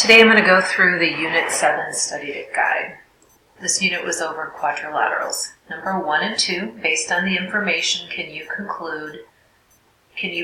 Today I'm going to go through the Unit 7 Study Guide. This unit was over quadrilaterals. Number 1 and 2, based on the information, can you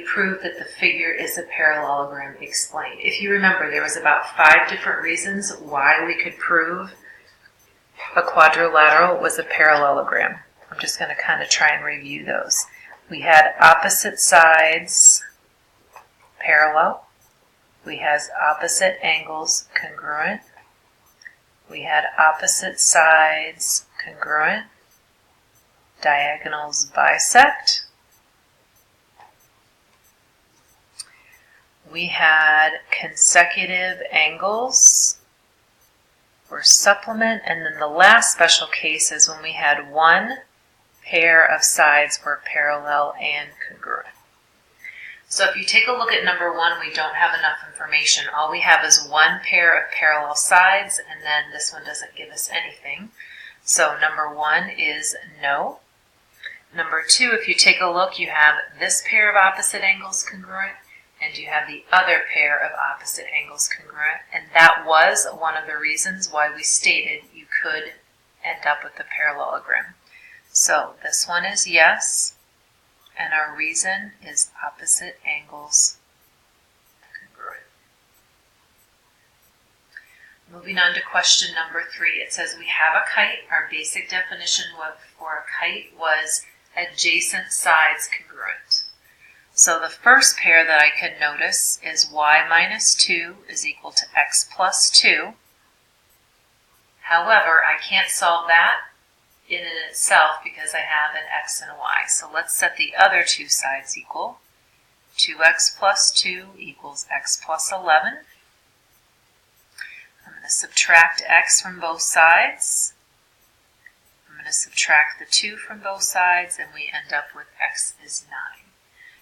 prove that the figure is a parallelogram? Explain. If you remember, there was about 5 different reasons why we could prove a quadrilateral was a parallelogram. I'm just going to kind of try and review those. We had opposite sides parallel. We had opposite angles congruent. We had opposite sides congruent. Diagonals bisect. We had consecutive angles or supplement, and then the last special case is when we had one pair of sides were parallel and congruent. So if you take a look at number 1, we don't have enough information. All we have is one pair of parallel sides, and then this one doesn't give us anything. So number 1 is no. Number 2, if you take a look, you have this pair of opposite angles congruent, and you have the other pair of opposite angles congruent, and that was one of the reasons why we stated you could end up with a parallelogram. So this one is yes. And our reason is opposite angles congruent. Moving on to question number 3. It says we have a kite. Our basic definition for a kite was adjacent sides congruent. So the first pair that I can notice is y minus 2 is equal to x plus 2. However, I can't solve that in and itself because I have an x and a y. So let's set the other two sides equal. 2x plus 2 equals x plus 11. I'm going to subtract x from both sides. I'm going to subtract the 2 from both sides, and we end up with x is 9.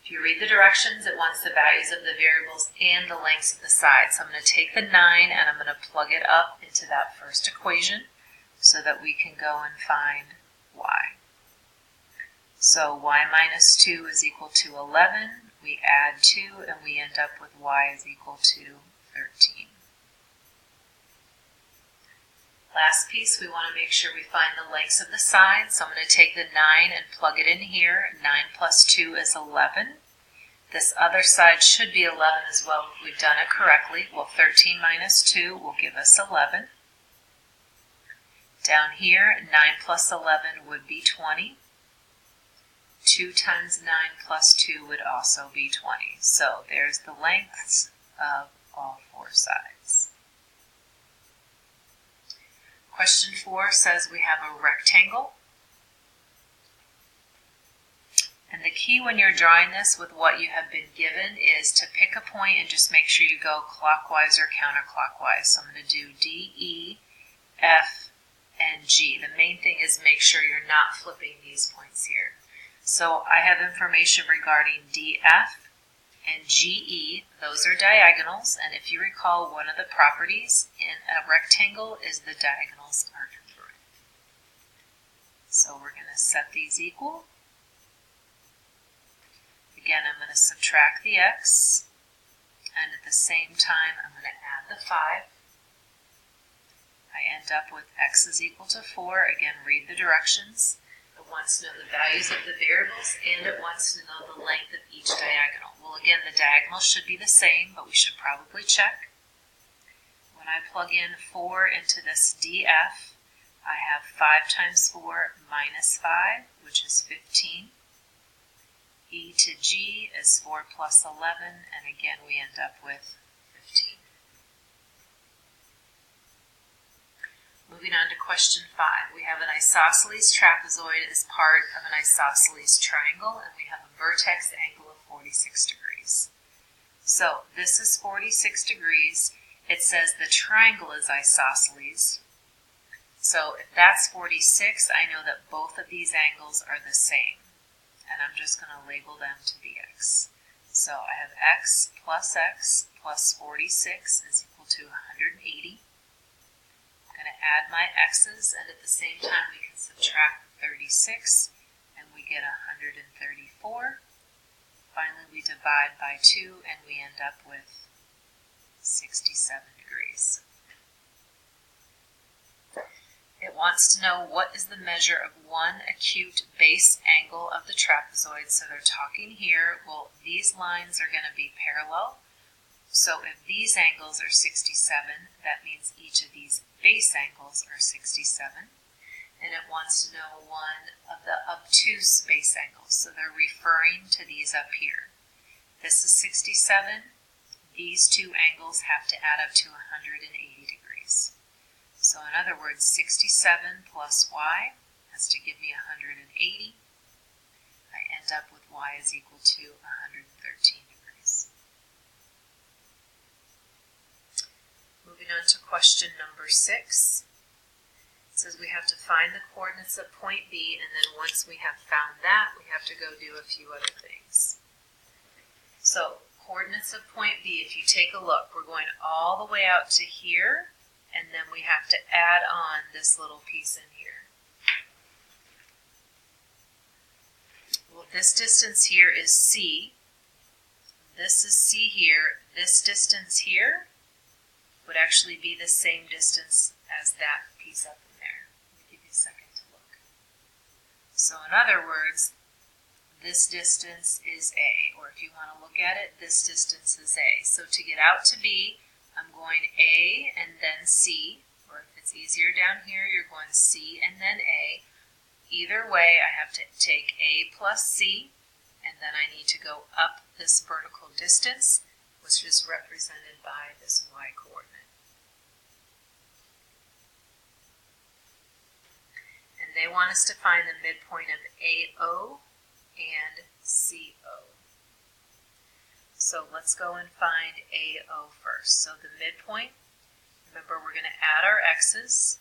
If you read the directions, it wants the values of the variables and the lengths of the sides. So I'm going to take the 9 and I'm going to plug it up into that first equation, so that we can go and find y. So y minus 2 is equal to 11. We add 2 and we end up with y is equal to 13. Last piece, we want to make sure we find the lengths of the sides. So I'm going to take the 9 and plug it in here. 9 plus 2 is 11. This other side should be 11 as well if we've done it correctly. Well, 13 minus 2 will give us 11. Down here, 9 plus 11 would be 20. 2 times 9 plus 2 would also be 20. So there's the lengths of all 4 sides. Question 4 says we have a rectangle. And the key when you're drawing this with what you have been given is to pick a point and just make sure you go clockwise or counterclockwise. So I'm going to do D, E, F, and G. The main thing is make sure you're not flipping these points here. So I have information regarding DF and GE. Those are diagonals, and if you recall, one of the properties in a rectangle is the diagonals are congruent. So we're going to set these equal. Again, I'm going to subtract the x, and at the same time I'm going to add the 5. I end up with x is equal to 4. Again, read the directions. It wants to know the values of the variables, and it wants to know the length of each diagonal. Well, again, the diagonals should be the same, but we should probably check. When I plug in 4 into this DF, I have 5 times 4 minus 5, which is 15. E to G is 4 plus 11, and again, we end up with 15. Moving on to question 5. We have an isosceles trapezoid as part of an isosceles triangle, and we have a vertex angle of 46 degrees. So this is 46 degrees. It says the triangle is isosceles. So if that's 46, I know that both of these angles are the same. And I'm just going to label them to be x. So I have x plus 46 is equal to 180. I'm going to add my x's, and at the same time we can subtract 36, and we get 134. Finally, we divide by 2, and we end up with 67 degrees. It wants to know what is the measure of one acute base angle of the trapezoid. So they're talking here, well, these lines are going to be parallel. So if these angles are 67, that means each of these base angles are 67. And it wants to know one of the obtuse base angles. So they're referring to these up here. This is 67. These two angles have to add up to 180 degrees. So in other words, 67 plus y has to give me 180. I end up with y is equal to 113 degrees. Moving on to question number 6. It says we have to find the coordinates of point B, and then once we have found that, we have to go do a few other things. So coordinates of point B, if you take a look, we're going all the way out to here, and then we have to add on this little piece in here. Well, this distance here is C. This is C here. This distance here would actually be the same distance as that piece up in there. Let me give you a second to look. So in other words, this distance is A, or if you want to look at it, this distance is A. So to get out to B, I'm going A and then C, or if it's easier down here, you're going C and then A. Either way, I have to take A plus C, and then I need to go up this vertical distance, which is represented by this y coordinate. And they want us to find the midpoint of AO and CO. So let's go and find AO first. So the midpoint, remember we're going to add our x's.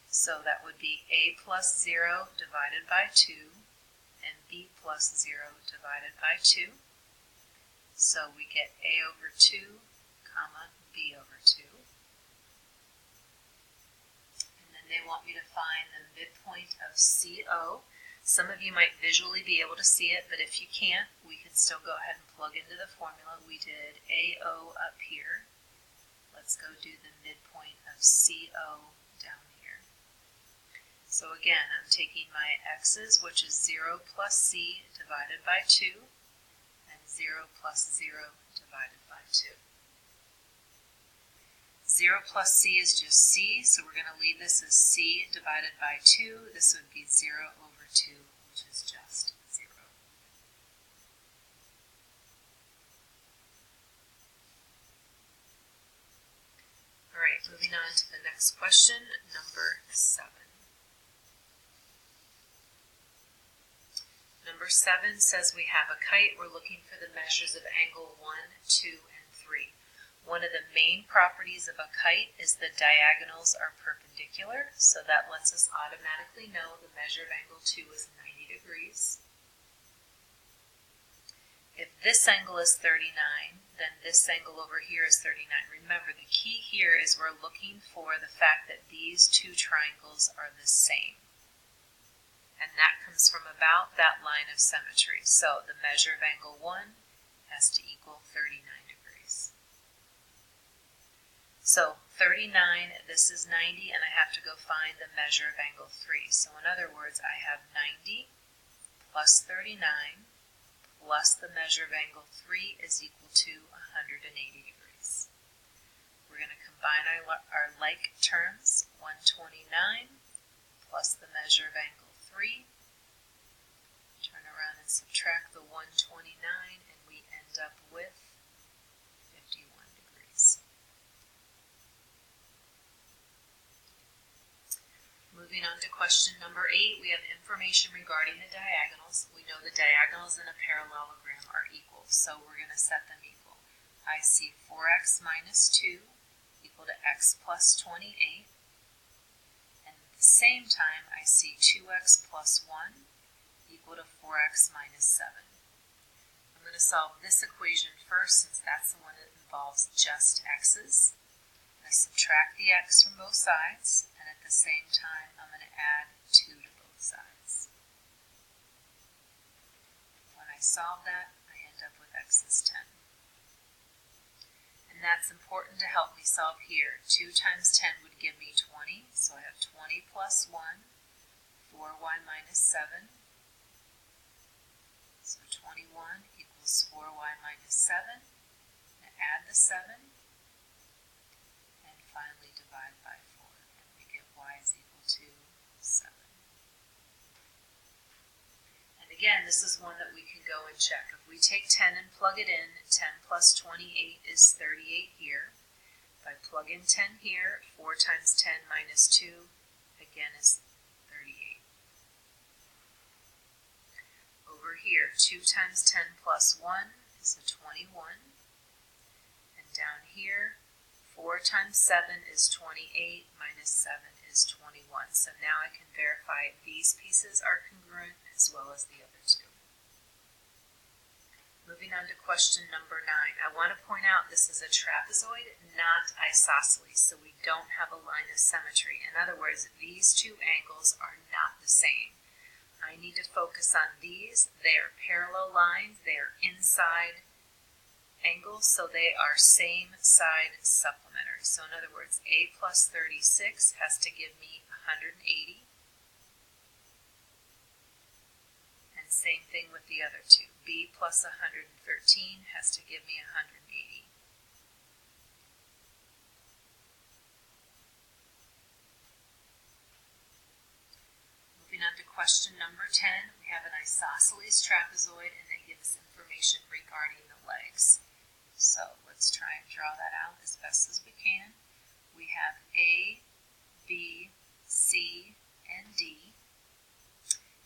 So that would be A plus 0 divided by 2 and B plus 0 divided by 2. So we get A over 2, comma, B over 2. And then they want me to find the midpoint of CO. Some of you might visually be able to see it, but if you can't, we can still go ahead and plug into the formula. We did AO up here. Let's go do the midpoint of CO down here. So again, I'm taking my x's, which is 0 plus C divided by 2, and 0 plus 0 divided by 2. 0 plus C is just C, so we're going to leave this as C divided by 2. This would be 0 over 2, which is just 0. Alright, moving on to the next question, number 7. Number 7 says we have a kite. We're looking for the measures of angle 1, 2, and 3. One of the main properties of a kite is the diagonals are perpendicular, so that lets us automatically know the measure of angle 2 is 90 degrees. If this angle is 39, then this angle over here is 39. Remember, the key here is we're looking for the fact that these two triangles are the same. And that comes from about that line of symmetry. So the measure of angle 1 has to equal 39 degrees. So 39, this is 90, and I have to go find the measure of angle 3. So in other words, I have 90 plus 39 plus the measure of angle 3 is equal to 180 degrees. We're going to combine our like terms, 129 plus the measure of angle 3. Turn around and subtract the 129, and we end up with 51 degrees. Moving on to question number 8, we have information regarding the diagonals. We know the diagonals in a parallelogram are equal, so we're going to set them equal. I see 4x minus 2 equal to x plus 28. And at the same time, I see 2x plus 1 equal to 4x minus 7. I'm going to solve this equation first, since that's the one that involves just x's. I'm going to subtract the x from both sides, and at the same time, I'm going to add 2 to both sides. When I solve that, I end up with x is 10. that's important to help me solve here. 2 times 10 would give me 20, so I have 20 plus 1, 4y minus 7. So 21 equals 4y minus 7. Now add the 7, and finally divide by 4, and we get y is equal to 7. And again, this is one that we can go and check. If we take 10 and plug it in, 10 plus 28 is 38 here. If I plug in 10 here, 4 times 10 minus 2, again, is 38. Over here, 2 times 10 plus 1 is a 21. And down here, 4 times 7 is 28, minus 7 is 21. So now I can verify these pieces are congruent as well as the other two. Moving on to question number 9. I want to point out this is a trapezoid, not isosceles, so we don't have a line of symmetry. In other words, these two angles are not the same. I need to focus on these. They are parallel lines. They are inside angles, so they are same side supplementary. So in other words, a plus 36 has to give me 180. And same thing with the other two. B plus 113 has to give me 180. Moving on to question number 10, we have an isosceles trapezoid, and they give us information regarding the legs. So let's try and draw that out as best as we can. We have A, B, C, and D.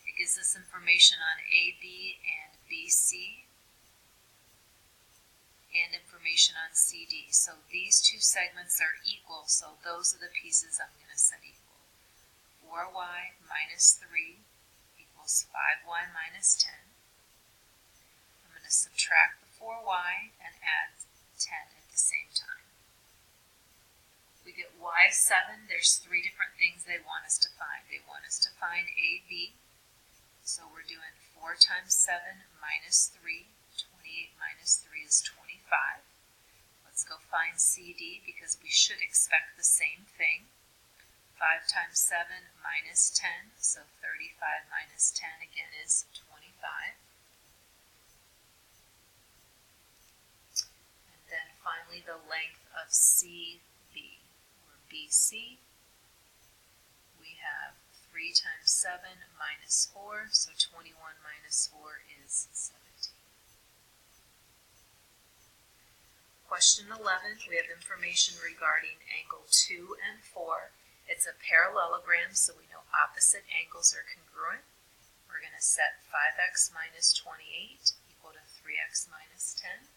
It gives us information on AB and BC, and information on CD. So these two segments are equal, so those are the pieces I'm going to set equal. 4y minus 3 equals 5y minus 10. I'm going to subtract the 4y and add 10 at the same time. We get y7. There's 3 different things they want us to find. They want us to find AB. So we're doing 4 times 7 minus 3. 28 minus 3 is 25. Let's go find CD because we should expect the same thing. 5 times 7 minus 10, so 35 minus 10 again is 25. And then finally the length of CB, or BC. We have 3 times 7 minus 4, so 21 minus 4 is 17. Question 11, we have information regarding angle 2 and 4. It's a parallelogram, so we know opposite angles are congruent. We're going to set 5x minus 28 equal to 3x minus 10.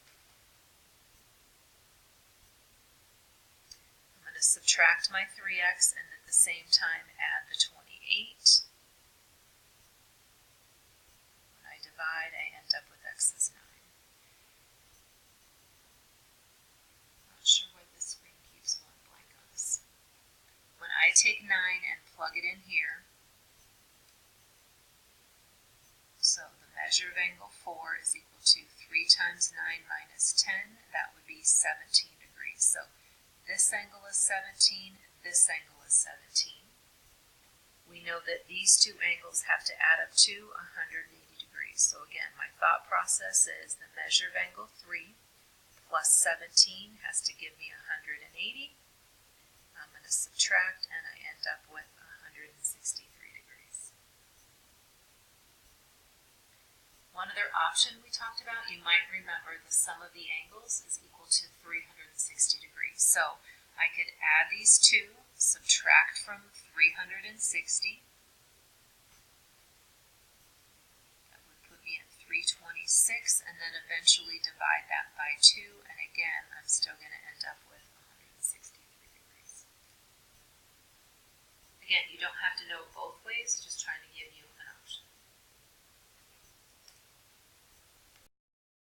I'm going to subtract my 3x and at the same time add the 28. When I divide, I end up with x is 9. Not sure why this screen keeps going blank on us. When I take 9 and plug it in here, so the measure of angle 4 is equal to 3 times 9 minus 10, that would be 17 degrees. So this angle is 17, this angle is 17. We know that these two angles have to add up to 180 degrees. So again, my thought process is the measure of angle 3 plus 17 has to give me 180. I'm going to subtract and I end up with 163 degrees. One other option we talked about, you might remember the sum of the angles is equal to 360 degrees. So I could add these two, subtract from 360. That would put me at 326, and then eventually divide that by 2, and again, I'm still going to end up with 163 degrees. Again, you don't have to know both ways, just trying to